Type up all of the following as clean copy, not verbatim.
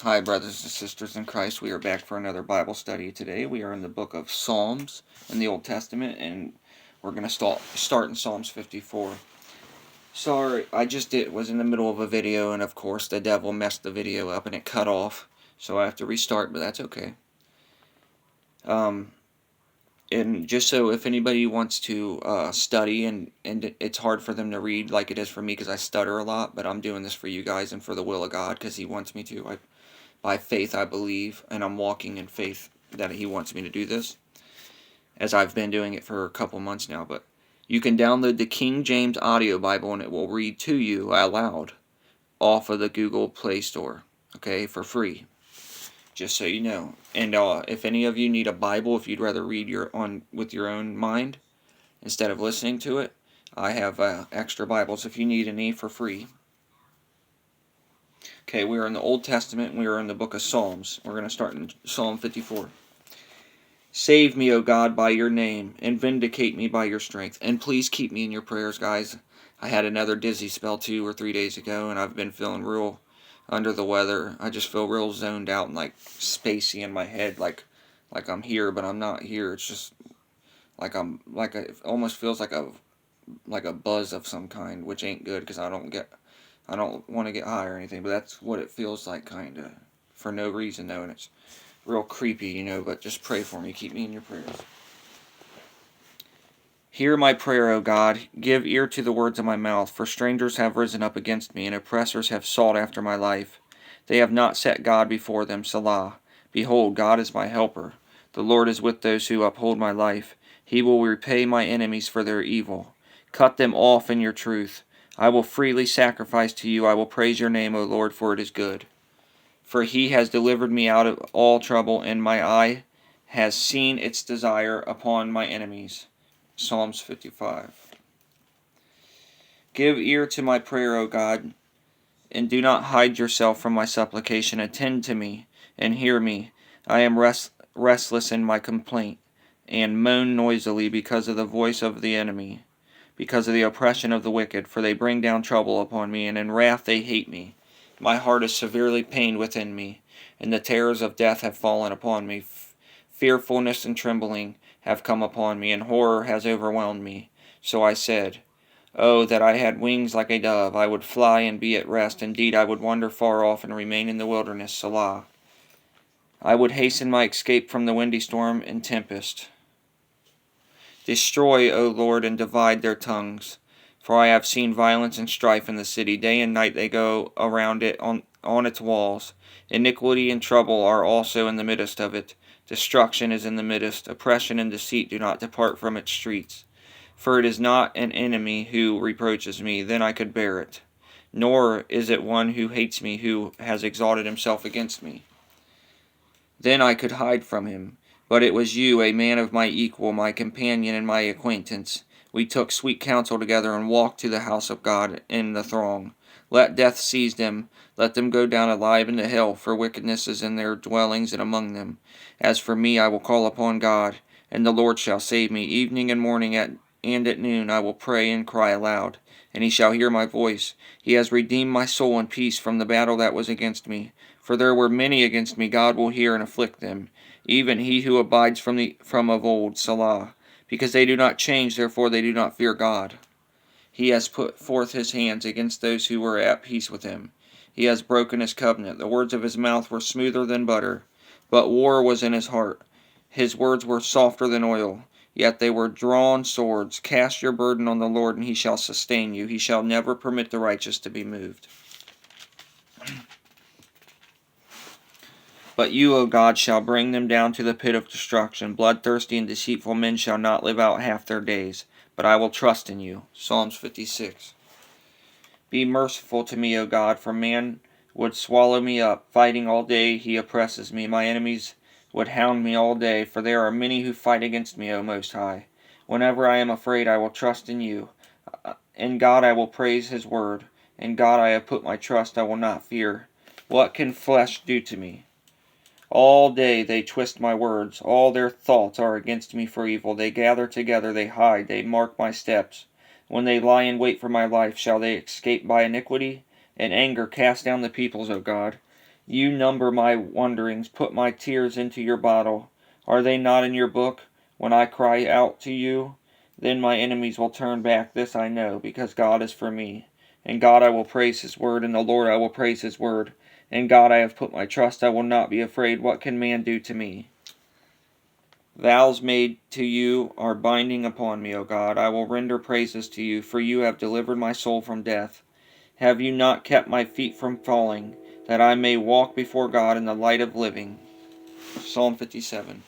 Hi, brothers and sisters in Christ. We are back for another Bible study today. We are in the book of Psalms in the Old Testament, and we're going to start in Psalms 54. Sorry, was in the middle of a video, and of course the devil messed the video up and it cut off, so I have to restart, but that's okay. And just so if anybody wants to study and it's hard for them to read like it is for me because I stutter a lot, but I'm doing this for you guys and for the will of God because He wants me to. By faith I believe, and I'm walking in faith that He wants me to do this, as I've been doing it for a couple months now. But you can download the King James Audio Bible, and it will read to you out loud off of the Google Play Store, okay, for free, just so you know. And if any of you need a Bible, if you'd rather read with your own mind instead of listening to it, I have extra Bibles if you need any for free. Okay, we are in the Old Testament, and we are in the book of Psalms. We're going to start in Psalm 54. Save me, O God, by your name, and vindicate me by your strength. And please keep me in your prayers, guys. I had another dizzy spell 2 or 3 days ago, and I've been feeling real under the weather. I just feel real zoned out and like spacey in my head, like I'm here, but I'm not here. It's just like it almost feels like a buzz of some kind, which ain't good because I don't want to get high or anything, but that's what it feels like, kind of, for no reason, though, and it's real creepy, but just pray for me. Keep me in your prayers. Hear my prayer, O God. Give ear to the words of my mouth, for strangers have risen up against me, and oppressors have sought after my life. They have not set God before them, Selah. Behold, God is my helper. The Lord is with those who uphold my life. He will repay my enemies for their evil. Cut them off in your truth. I will freely sacrifice to you. I will praise your name, O Lord, for it is good. For he has delivered me out of all trouble, and my eye has seen its desire upon my enemies. Psalms 55. Give ear to my prayer, O God, and do not hide yourself from my supplication. Attend to me, and hear me. I am restless in my complaint, and moan noisily because of the voice of the enemy, because of the oppression of the wicked, for they bring down trouble upon me, and in wrath they hate me. My heart is severely pained within me, and the terrors of death have fallen upon me. Fearfulness and trembling have come upon me, and horror has overwhelmed me. So I said, Oh, that I had wings like a dove! I would fly and be at rest. Indeed, I would wander far off and remain in the wilderness, Selah. I would hasten my escape from the windy storm and tempest. Destroy, O Lord, and divide their tongues. For I have seen violence and strife in the city. Day and night they go around it on its walls. Iniquity and trouble are also in the midst of it. Destruction is in the midst. Oppression and deceit do not depart from its streets. For it is not an enemy who reproaches me, then I could bear it. Nor is it one who hates me who has exalted himself against me. Then I could hide from him. But it was you, a man of my equal, my companion and my acquaintance. We took sweet counsel together and walked to the house of God in the throng. Let death seize them. Let them go down alive into hell, for wickedness is in their dwellings and among them. As for me, I will call upon God, and the Lord shall save me. Evening and morning and at noon I will pray and cry aloud, and he shall hear my voice. He has redeemed my soul in peace from the battle that was against me. For there were many against me. God will hear and afflict them. Even he who abides from of old, Selah. Because they do not change, therefore they do not fear God. He has put forth his hands against those who were at peace with him. He has broken his covenant. The words of his mouth were smoother than butter, but war was in his heart. His words were softer than oil, yet they were drawn swords. Cast your burden on the Lord, and he shall sustain you. He shall never permit the righteous to be moved. But you, O God, shall bring them down to the pit of destruction. Bloodthirsty and deceitful men shall not live out half their days. But I will trust in you. Psalms 56. Be merciful to me, O God, for man would swallow me up. Fighting all day he oppresses me. My enemies would hound me all day, for there are many who fight against me, O Most High. Whenever I am afraid, I will trust in you. In God I will praise his word. In God I have put my trust, I will not fear. What can flesh do to me? All day they twist my words. All their thoughts are against me for evil. They gather together, they hide, they mark my steps. When they lie in wait for my life, shall they escape by iniquity? In anger cast down the peoples, O God. You number my wanderings, put my tears into your bottle. Are they not in your book? When I cry out to you, then my enemies will turn back. This I know, because God is for me. In God I will praise his word, and the Lord I will praise his word. In God I have put my trust, I will not be afraid. What can man do to me? Vows made to you are binding upon me, O God. I will render praises to you, for you have delivered my soul from death. Have you not kept my feet from falling, that I may walk before God in the light of living? Psalm 57.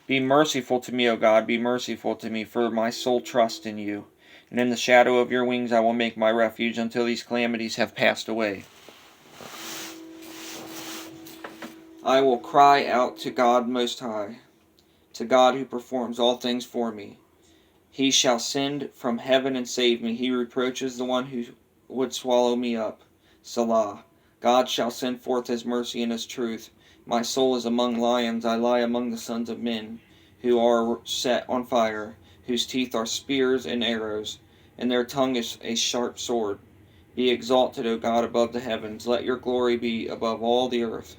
Be merciful to me, O God, be merciful to me, for my soul trusts in you. And in the shadow of your wings I will make my refuge until these calamities have passed away. I will cry out to God Most High, to God who performs all things for me. He shall send from heaven and save me. He reproaches the one who would swallow me up. Selah. God shall send forth his mercy and his truth. My soul is among lions. I lie among the sons of men, who are set on fire, whose teeth are spears and arrows, and their tongue is a sharp sword. Be exalted, O God, above the heavens. Let your glory be above all the earth.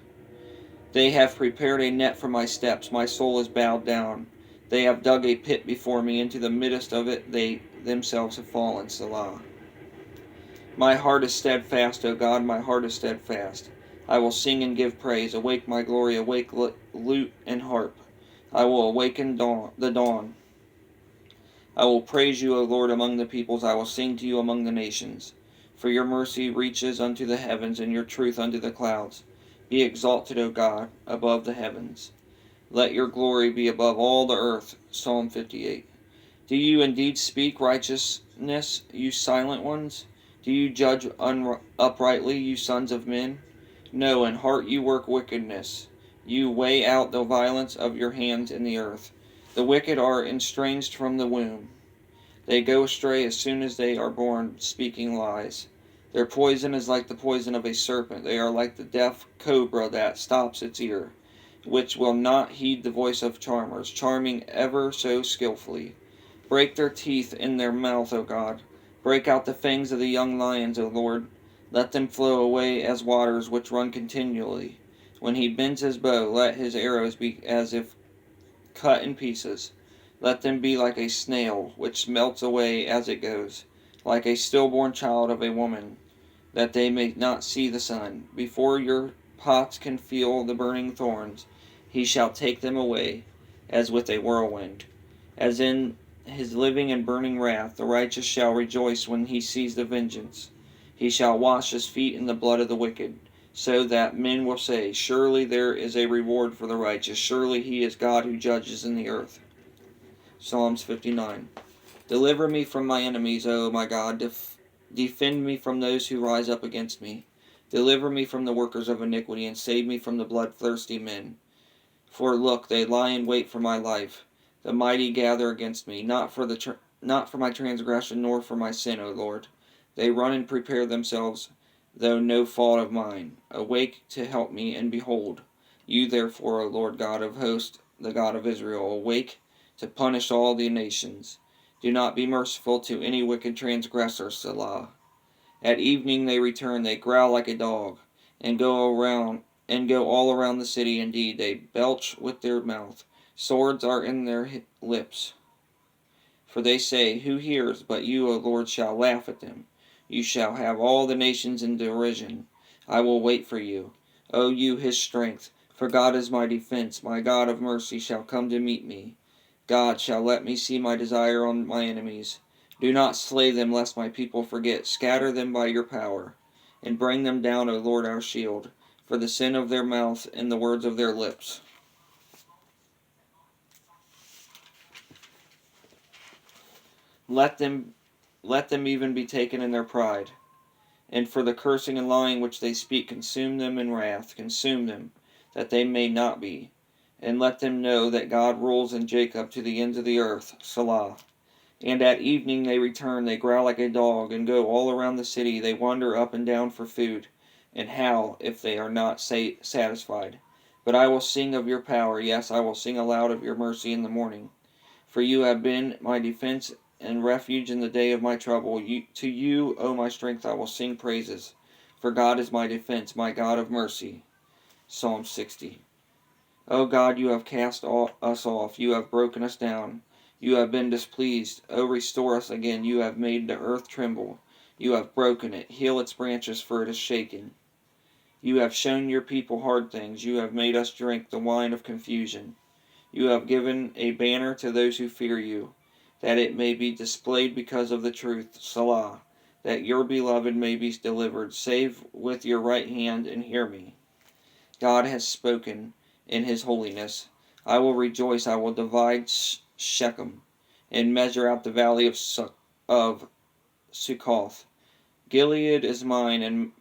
They have prepared a net for my steps. My soul is bowed down. They have dug a pit before me. Into the midst of it they themselves have fallen. Selah. My heart is steadfast, O God, my heart is steadfast. I will sing and give praise. Awake my glory, awake lute and harp. I will awaken the dawn. I will praise you, O Lord, among the peoples. I will sing to you among the nations. For your mercy reaches unto the heavens, and your truth unto the clouds. Be exalted, O God, above the heavens. Let your glory be above all the earth. Psalm 58. Do you indeed speak righteousness, you silent ones? Do you judge uprightly, you sons of men? No, in heart you work wickedness. You weigh out the violence of your hands in the earth. The wicked are estranged from the womb. They go astray as soon as they are born, speaking lies. Their poison is like the poison of a serpent. They are like the deaf cobra that stops its ear, which will not heed the voice of charmers, charming ever so skillfully. Break their teeth in their mouth, O God. Break out the fangs of the young lions, O Lord. Let them flow away as waters which run continually. When he bends his bow, let his arrows be as if cut in pieces. Let them be like a snail, which melts away as it goes, like a stillborn child of a woman, that they may not see the sun. Before your pots can feel the burning thorns, he shall take them away, as with a whirlwind. As in his living and burning wrath, the righteous shall rejoice when he sees the vengeance. He shall wash his feet in the blood of the wicked, so that men will say, surely there is a reward for the righteous, surely he is God who judges in the earth. Psalms 59. Deliver me from my enemies, O my God. Defend me from those who rise up against me. Deliver me from the workers of iniquity, and save me from the bloodthirsty men. For look, they lie in wait for my life. The mighty gather against me, not for my transgression, nor for my sin, O Lord. They run and prepare themselves, though no fault of mine. Awake to help me, and behold, you therefore, O Lord God of hosts, the God of Israel, awake to punish all the nations. Do not be merciful to any wicked transgressor, Selah. At evening they return, they growl like a dog, and go all around the city. Indeed, they belch with their mouth. Swords are in their lips. For they say, who hears? But you, O Lord, shall laugh at them. You shall have all the nations in derision. I will wait for you, O you, his strength. For God is my defense. My God of mercy shall come to meet me. God shall let me see my desire on my enemies. Do not slay them, lest my people forget. Scatter them by your power, and bring them down, O Lord our shield, for the sin of their mouth and the words of their lips. Let them even be taken in their pride, and for the cursing and lying which they speak, consume them in wrath, consume them, that they may not be. And let them know that God rules in Jacob to the ends of the earth. Selah. And at evening they return, they growl like a dog, and go all around the city. They wander up and down for food, and howl if they are not satisfied. But I will sing of your power, yes, I will sing aloud of your mercy in the morning. For you have been my defense and refuge in the day of my trouble. To you, O my strength, I will sing praises. for God is my defense, my God of mercy. Psalm 60. O God, you have cast us off, you have broken us down, you have been displeased. O restore us again, you have made the earth tremble, you have broken it, heal its branches, for it is shaken. You have shown your people hard things, you have made us drink the wine of confusion. You have given a banner to those who fear you, that it may be displayed because of the truth. Salah, that your beloved may be delivered. Save with your right hand and hear me. God has spoken in his holiness. I will rejoice, I will divide Shechem, and measure out the valley of Succoth. Gilead is mine, and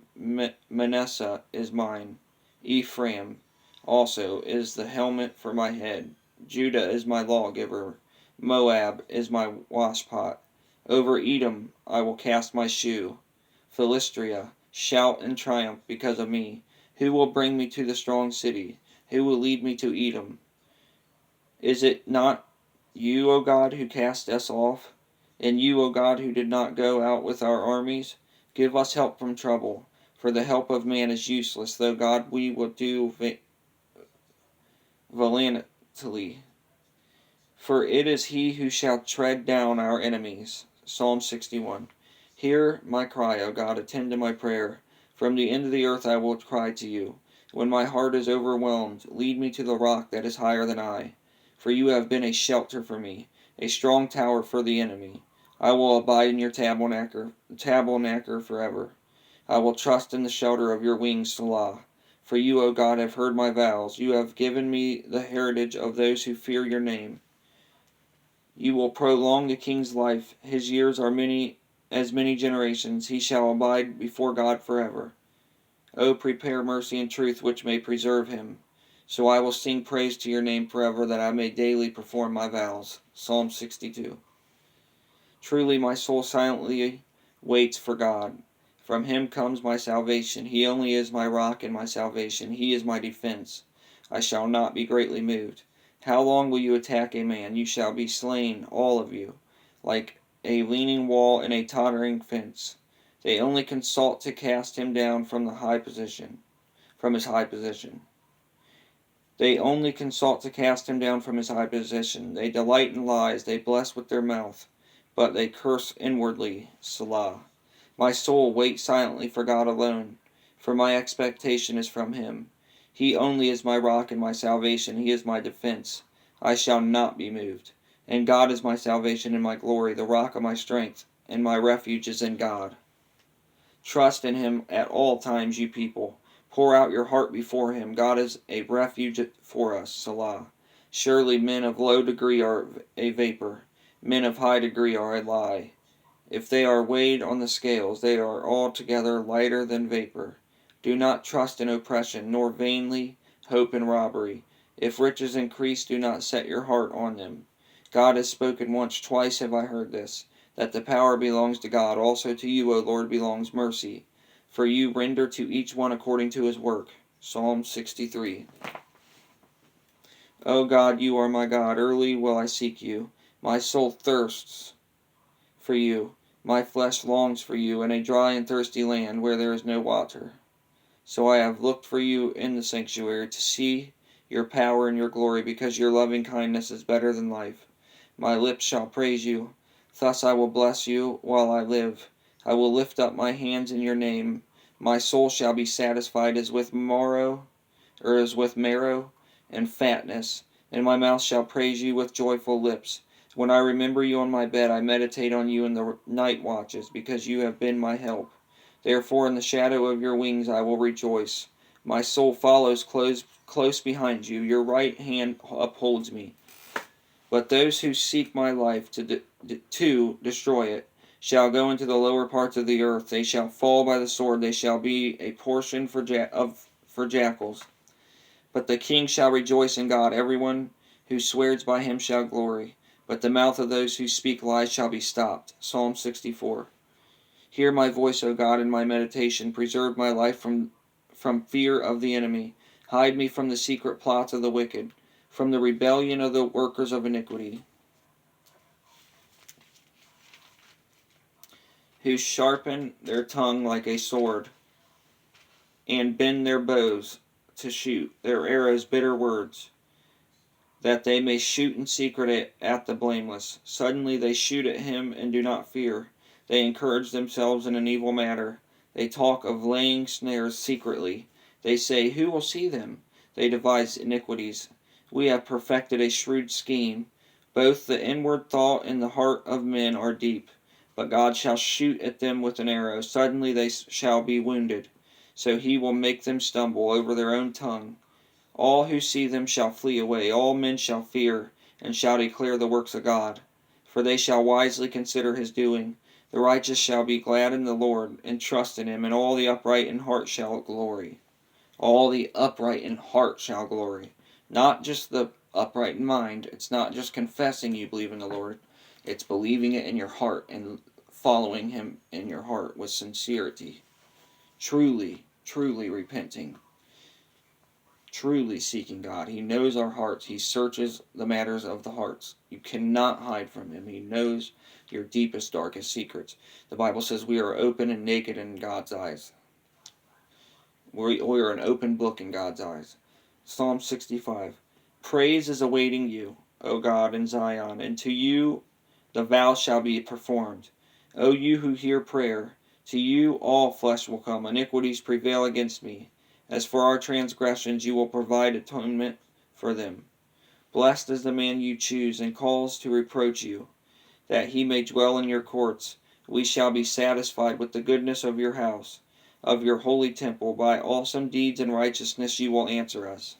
Manasseh is mine. Ephraim also is the helmet for my head. Judah is my lawgiver. Moab is my washpot. Over Edom I will cast my shoe. Philistia, shout in triumph because of me. Who will bring me to the strong city? Who will lead me to Edom? Is it not you, O God, who cast us off? And you, O God, who did not go out with our armies? Give us help from trouble, for the help of man is useless, though God we will do valiantly. For it is he who shall tread down our enemies. Psalm 61. Hear my cry, O God, attend to my prayer. From the end of the earth I will cry to you. When my heart is overwhelmed, lead me to the rock that is higher than I. For you have been a shelter for me, a strong tower for the enemy. I will abide in your tabernacle forever. I will trust in the shelter of your wings, Salah. For you, O God, have heard my vows. You have given me the heritage of those who fear your name. You will prolong the king's life. His years are as many generations. He shall abide before God forever. O prepare mercy and truth which may preserve him. So I will sing praise to your name forever, that I may daily perform my vows. Psalm 62. Truly my soul silently waits for God. From him comes my salvation. He only is my rock and my salvation. He is my defense. I shall not be greatly moved. How long will you attack a man? You shall be slain, all of you, like a leaning wall and a tottering fence. They only consult to cast him down from his high position. They only consult to cast him down from his high position. They delight in lies. They bless with their mouth, but they curse inwardly. Selah. My soul waits silently for God alone, for my expectation is from him. He only is my rock and my salvation. He is my defense. I shall not be moved. And God is my salvation and my glory, the rock of my strength, and my refuge is in God. Trust in him at all times, you people. Pour out your heart before him. God is a refuge for us. Salah. Surely men of low degree are a vapor. Men of high degree are a lie. If they are weighed on the scales, they are altogether lighter than vapor. Do not trust in oppression, nor vainly hope in robbery. If riches increase, do not set your heart on them. God has spoken once, twice have I heard this, that the power belongs to God. Also to you, O Lord, belongs mercy, for you render to each one according to his work. Psalm 63. O God, you are my God. Early will I seek you. My soul thirsts for you. My flesh longs for you in a dry and thirsty land where there is no water. So I have looked for you in the sanctuary to see your power and your glory, because your loving kindness is better than life. My lips shall praise you. Thus I will bless you while I live. I will lift up my hands in your name. My soul shall be satisfied as with marrow and fatness, and my mouth shall praise you with joyful lips. When I remember you on my bed, I meditate on you in the night watches, because you have been my help. Therefore in the shadow of your wings I will rejoice. My soul follows close behind you. Your right hand upholds me. But those who seek my life to destroy it shall go into the lower parts of the earth. They shall fall by the sword. They shall be a portion for jackals. But the king shall rejoice in God. Everyone who swears by him shall glory. But the mouth of those who speak lies shall be stopped. Psalm 64. Hear my voice, O God, in my meditation. Preserve my life from fear of the enemy. Hide me from the secret plots of the wicked, from the rebellion of the workers of iniquity, who sharpen their tongue like a sword. and bend their bows to shoot, their arrows bitter words, that they may shoot in secret at the blameless. Suddenly they shoot at him and do not fear. They encourage themselves in an evil matter. They talk of laying snares secretly. They say, who will see them? They devise iniquities. We have perfected a shrewd scheme. Both the inward thought and the heart of men are deep. But God shall shoot at them with an arrow. Suddenly they shall be wounded. So he will make them stumble over their own tongue. All who see them shall flee away. All men shall fear, and shall declare the works of God. For they shall wisely consider his doing. The righteous shall be glad in the Lord, and trust in him, and all the upright in heart shall glory. All the upright in heart shall glory. Not just the upright in mind. It's not just confessing you believe in the Lord. It's believing it in your heart and following him in your heart with sincerity. Truly, truly repenting. Truly seeking God. He knows our hearts. He searches the matters of the hearts. You cannot hide from him. He knows your deepest, darkest secrets. The Bible says we are open and naked in God's eyes. We are an open book in God's eyes. Psalm 65. Praise is awaiting you, O God, in Zion, and to you the vow shall be performed. O you who hear prayer, to you all flesh will come. Iniquities prevail against me. As for our transgressions, you will provide atonement for them. Blessed is the man you choose and calls to reproach you, that he may dwell in your courts. We shall be satisfied with the goodness of your house, of your holy temple. By awesome deeds and righteousness you will answer us.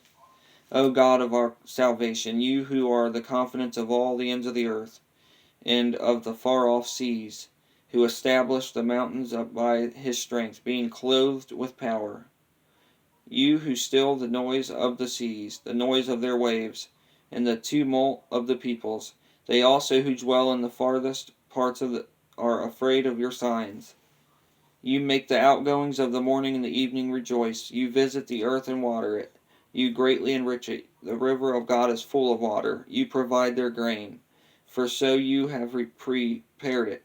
O God of our salvation, you who are the confidence of all the ends of the earth, and of the far-off seas, who established the mountains up by his strength, being clothed with power. You who still the noise of the seas, the noise of their waves, and the tumult of the peoples. They also who dwell in the farthest parts are afraid of your signs. You make the outgoings of the morning and the evening rejoice. You visit the earth and water it. You greatly enrich it. The river of God is full of water. You provide their grain, for so you have prepared it.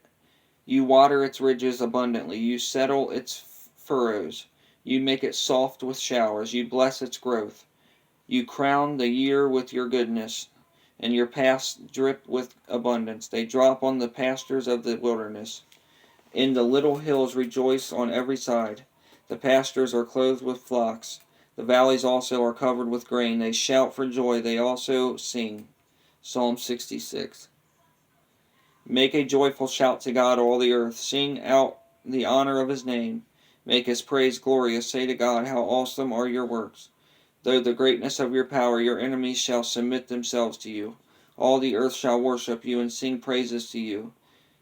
You water its ridges abundantly. You settle its furrows. You make it soft with showers. You bless its growth. You crown the year with your goodness, and your paths drip with abundance. They drop on the pastures of the wilderness. In the little hills rejoice on every side. The pastures are clothed with flocks. The valleys also are covered with grain. They shout for joy. They also sing. Psalm 66. Make a joyful shout to God, all the earth. Sing out the honor of his name. Make his praise glorious. Say to God, how awesome are your works. Though the greatness of your power, your enemies shall submit themselves to you. All the earth shall worship you and sing praises to you.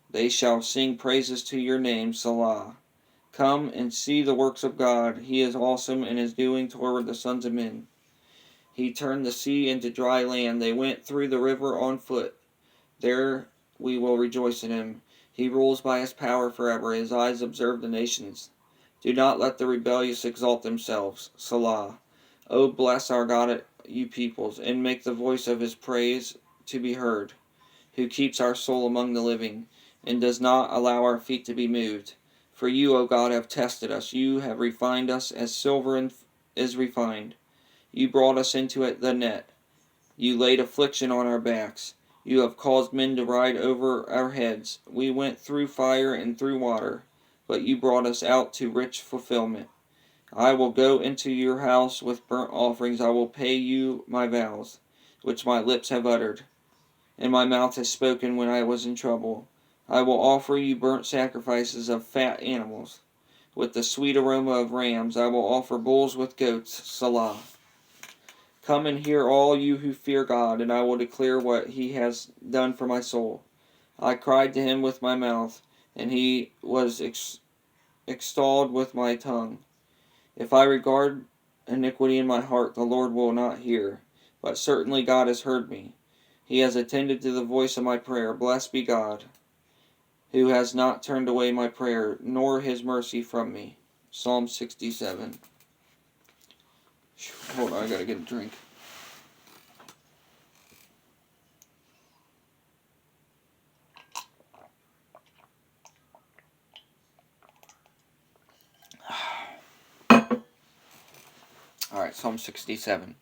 They shall sing praises to your name, Salah. Come and see the works of God. He is awesome in his doing toward the sons of men. He turned the sea into dry land. They went through the river on foot. There we will rejoice in him. He rules by his power forever. His eyes observe the nations. Do not let the rebellious exalt themselves. Salah. O bless our God, you peoples, and make the voice of his praise to be heard, who keeps our soul among the living, and does not allow our feet to be moved. For you, O God, have tested us. You have refined us as silver is refined. You brought us into the net. You laid affliction on our backs. You have caused men to ride over our heads. We went through fire and through water, but you brought us out to rich fulfillment. I will go into your house with burnt offerings. I will pay you my vows, which my lips have uttered, and my mouth has spoken when I was in trouble. I will offer you burnt sacrifices of fat animals. With the sweet aroma of rams, I will offer bulls with goats. Salah. Come and hear, all you who fear God, and I will declare what he has done for my soul. I cried to him with my mouth, and he was extolled with my tongue. If I regard iniquity in my heart, the Lord will not hear. But certainly God has heard me. He has attended to the voice of my prayer. Blessed be God, who has not turned away my prayer, nor his mercy from me. Psalm 67. Hold on, I gotta get a drink. Alright, Psalm 67.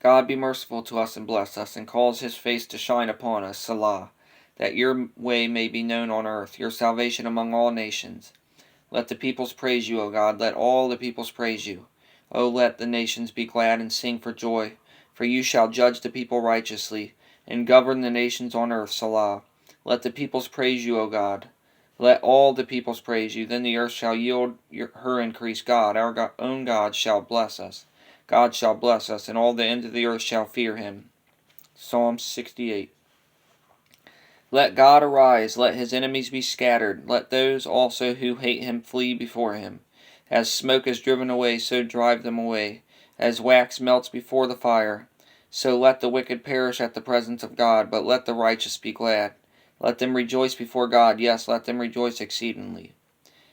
God be merciful to us and bless us, and cause his face to shine upon us, Selah, that your way may be known on earth, your salvation among all nations. Let the peoples praise you, O God, let all the peoples praise you. O let the nations be glad and sing for joy, for you shall judge the people righteously, and govern the nations on earth, Selah. Let the peoples praise you, O God. Let all the peoples praise you. Then the earth shall yield her increase. God, our own God, shall bless us. God shall bless us, and all the ends of the earth shall fear him. Psalm 68. Let God arise, let his enemies be scattered, let those also who hate him flee before him. As smoke is driven away, so drive them away. As wax melts before the fire, so let the wicked perish at the presence of God, but let the righteous be glad. Let them rejoice before God, yes, let them rejoice exceedingly.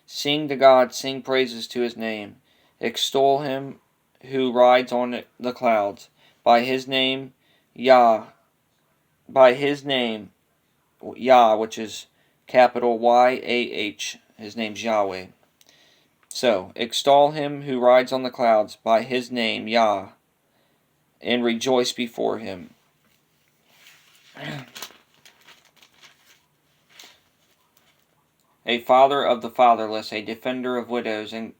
Sing to God, sing praises to his name. Extol him who rides on the clouds. By his name, Yah. By his name, Yah, which is capital Y-A-H. His name's Yahweh. So, extol him who rides on the clouds by his name, Yah, and rejoice before him. A father of the fatherless, a defender of widows, and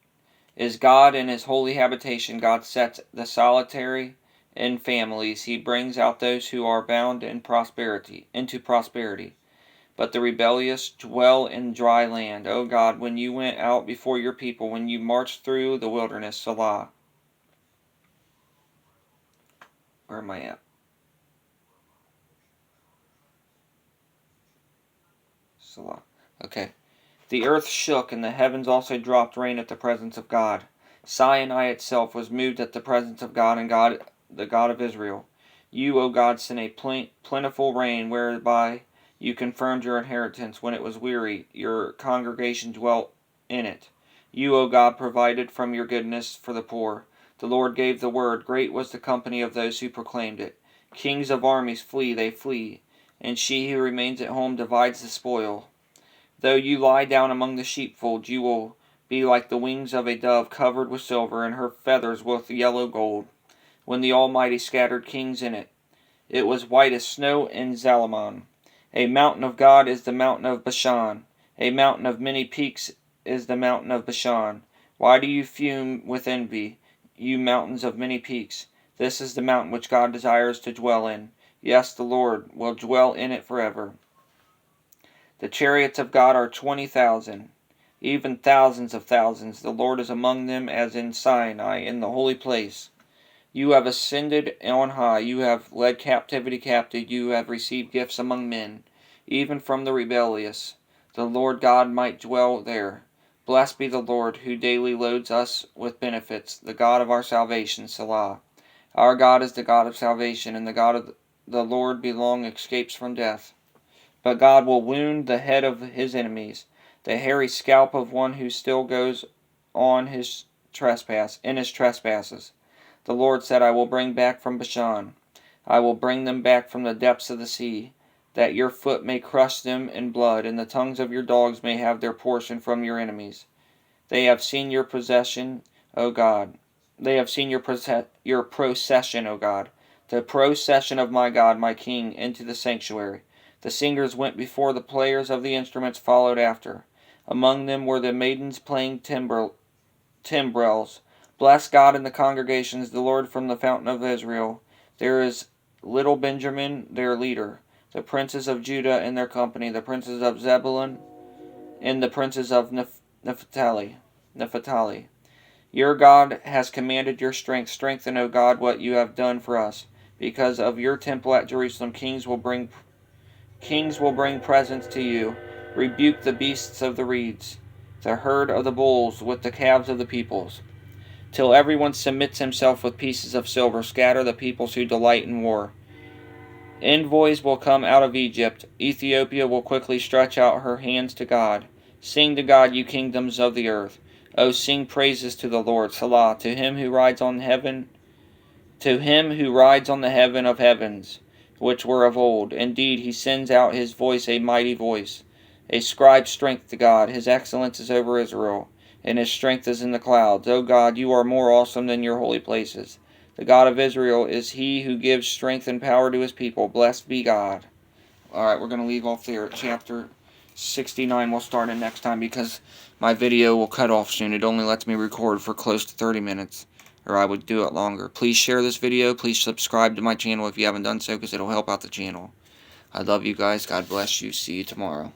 is God in his holy habitation. God sets the solitary in families. He brings out those who are bound in prosperity into prosperity. But the rebellious dwell in dry land. O God, when you went out before your people, when you marched through the wilderness, Selah. Where am I at? Selah. Okay. The earth shook, and the heavens also dropped rain at the presence of God. Sinai itself was moved at the presence of God, and God, the God of Israel. You, O God, sent a plentiful rain, whereby you confirmed your inheritance. When it was weary, your congregation dwelt in it. You, O God, provided from your goodness for the poor. The Lord gave the word. Great was the company of those who proclaimed it. Kings of armies flee, they flee, and she who remains at home divides the spoil. Though you lie down among the sheepfold, you will be like the wings of a dove covered with silver, and her feathers with yellow gold. When the Almighty scattered kings in it, it was white as snow in Zalmon. A mountain of God is the mountain of Bashan. A mountain of many peaks is the mountain of Bashan. Why do you fume with envy, you mountains of many peaks? This is the mountain which God desires to dwell in. Yes, the Lord will dwell in it forever. The chariots of God are 20,000, even thousands of thousands. The Lord is among them as in Sinai, in the holy place. You have ascended on high. You have led captivity captive. You have received gifts among men, even from the rebellious. The Lord God might dwell there. Blessed be the Lord, who daily loads us with benefits, the God of our salvation, Selah. Our God is the God of salvation, and the God of the Lord belong escapes from death. But God will wound the head of his enemies, the hairy scalp of one who still goes on in his trespasses. The Lord said, I will bring back from Bashan. I will bring them back from the depths of the sea, that your foot may crush them in blood, and the tongues of your dogs may have their portion from your enemies. They have seen your possession, O God. They have seen your procession, O God, the procession of my God, my King, into the sanctuary. The singers went before, the players of the instruments followed after. Among them were the maidens playing timbrels. Bless God in the congregations, the Lord from the fountain of Israel. There is little Benjamin, their leader, the princes of Judah in their company, the princes of Zebulun, and the princes of Naphtali. Your God has commanded your strength. Strengthen, O God, what you have done for us. Because of your temple at Jerusalem, kings will bring presents to you. Rebuke the beasts of the reeds, the herd of the bulls with the calves of the peoples. Till everyone submits himself with pieces of silver. Scatter the peoples who delight in war. Envoys will come out of Egypt. Ethiopia will quickly stretch out her hands to God. Sing to God, you kingdoms of the earth. O sing praises to the Lord. Salah, to him who rides on heaven, to him who rides on the heaven of heavens, which were of old. Indeed, he sends out his voice, a mighty voice. Ascribe strength to God. His excellence is over Israel. and his strength is in the clouds. O God, you are more awesome than your holy places. The God of Israel is he who gives strength and power to his people. Blessed be God. Alright, we're going to leave off there at chapter 69. We'll start in next time because my video will cut off soon. It only lets me record for close to 30 minutes. Or I would do it longer. Please share this video. Please subscribe to my channel if you haven't done so because it'll help out the channel. I love you guys. God bless you. See you tomorrow.